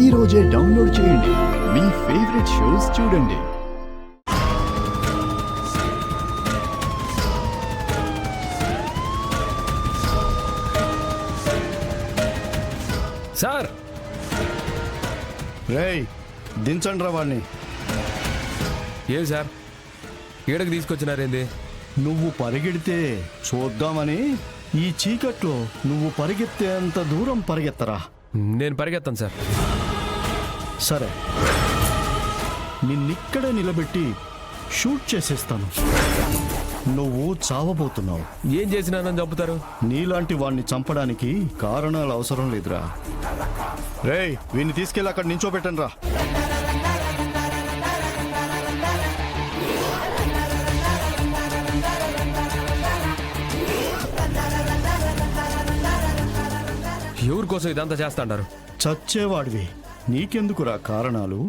ఈ రోజే డౌన్లోడ్ చేయండి. మీ ఫేవరెట్ షోస్ చూడండి. సార్ రేయ్ దించండి రా వాడిని. ఏం సార్ ఈడకి తీసుకొచ్చినారేంది? నువ్వు పరిగెడితే చూద్దామని ఈ చీకట్లో నువ్వు పరిగెత్తేంత దూరం పరిగెత్తరా. నేను పరిగెత్తాను సార్. సరే నిన్నిక్కడే నిలబెట్టి షూట్ చేసేస్తాను. నువ్వు చావబోతున్నావు. ఏం చేసినా నన్ను చంపుతారు? నీలాంటి వాణ్ణి చంపడానికి కారణాలు అవసరం లేదురా. రేయ్ వీణ్ణి తీసుకెళ్ళి అక్కడ నించోబెట్టండి రా. ఎవరి కోసం ఇదంతా చేస్తాంటారు? చచ్చేవాడివి నీకెందుకురా కారణాలు?